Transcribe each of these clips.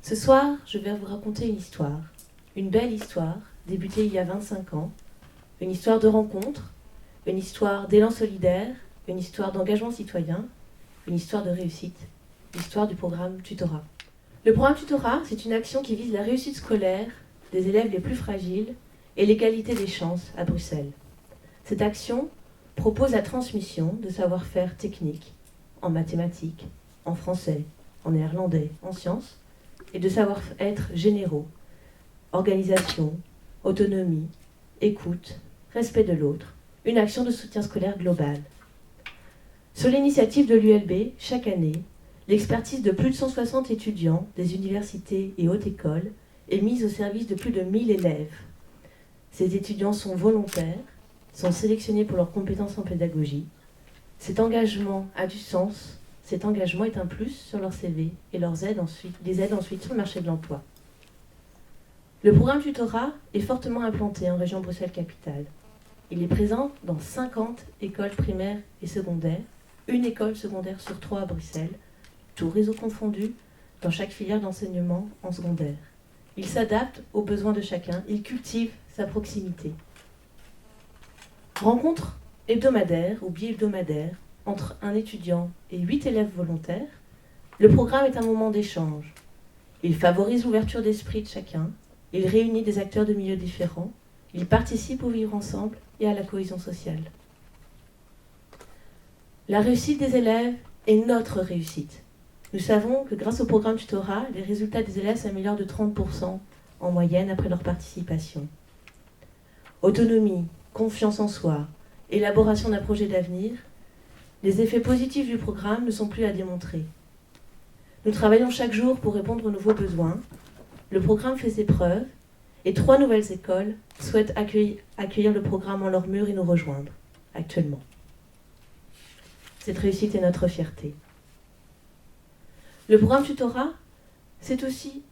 Ce soir, je vais vous raconter une belle histoire, débutée il y a 25 ans, une histoire de rencontre, une histoire d'élan solidaire, une histoire d'engagement citoyen, une histoire de réussite, l'histoire du programme Tutorat. Le programme Tutorat, c'est une action qui vise la réussite scolaire des élèves les plus fragiles et l'égalité des chances à Bruxelles. Cette action propose la transmission de savoir-faire techniques en mathématiques, en français, en néerlandais, en sciences, et de savoir-être généraux, organisation, autonomie, écoute, respect de l'autre, une action de soutien scolaire global. Sur l'initiative de l'ULB, chaque année, l'expertise de plus de 160 étudiants des universités et hautes écoles est mise au service de plus de 1000 élèves. Ces étudiants sont volontaires, sont sélectionnés pour leurs compétences en pédagogie. Cet engagement a du sens. Cet engagement est un plus sur leur CV et les aide ensuite sur le marché de l'emploi. Le programme Tutorat est fortement implanté en région Bruxelles-Capitale. Il est présent dans 50 écoles primaires et secondaires, une école secondaire sur 3 à Bruxelles, tout réseau confondu, dans chaque filière d'enseignement en secondaire. Il s'adapte aux besoins de chacun, il cultive sa proximité. Rencontre hebdomadaire ou bi-hebdomadaire entre un étudiant et 8 élèves volontaires, le programme est un moment d'échange. Il favorise l'ouverture d'esprit de chacun, il réunit des acteurs de milieux différents, il participe au vivre ensemble et à la cohésion sociale. La réussite des élèves est notre réussite. Nous savons que grâce au programme Tutorat, les résultats des élèves s'améliorent de 30% en moyenne après leur participation. Autonomie, confiance en soi, élaboration d'un projet d'avenir, les effets positifs du programme ne sont plus à démontrer. Nous travaillons chaque jour pour répondre aux nouveaux besoins. Le programme fait ses preuves et 3 nouvelles écoles souhaitent accueillir le programme en leur mur et nous rejoindre actuellement. Cette réussite est notre fierté. Le programme Tutorat, c'est aussi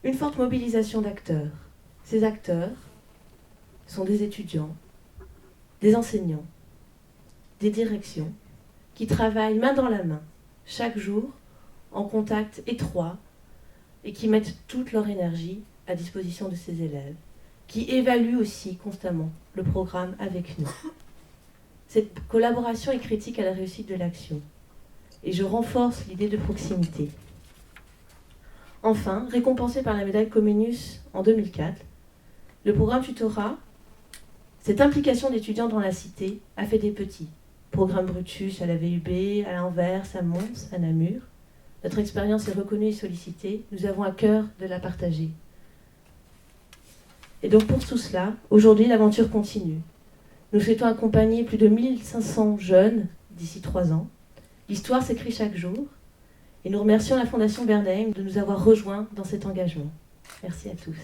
une forte mobilisation d'acteurs. Ces acteurs sont des étudiants, des enseignants, des directions qui travaillent main dans la main, chaque jour, en contact étroit et qui mettent toute leur énergie à disposition de ces élèves, qui évaluent aussi constamment le programme avec nous. Cette collaboration est critique à la réussite de l'action et je renforce l'idée de proximité. Enfin, récompensé par la médaille Comenius en 2004, le programme Tutorat, cette implication d'étudiants dans la cité, a fait des petits. Programme Brutus à la VUB, à Anvers, à Mons, à Namur. Notre expérience est reconnue et sollicitée. Nous avons à cœur de la partager. Et donc pour tout cela, aujourd'hui, l'aventure continue. Nous souhaitons accompagner plus de 1500 jeunes d'ici 3 ans. L'histoire s'écrit chaque jour. Et nous remercions la Fondation Bernheim de nous avoir rejoints dans cet engagement. Merci à tous.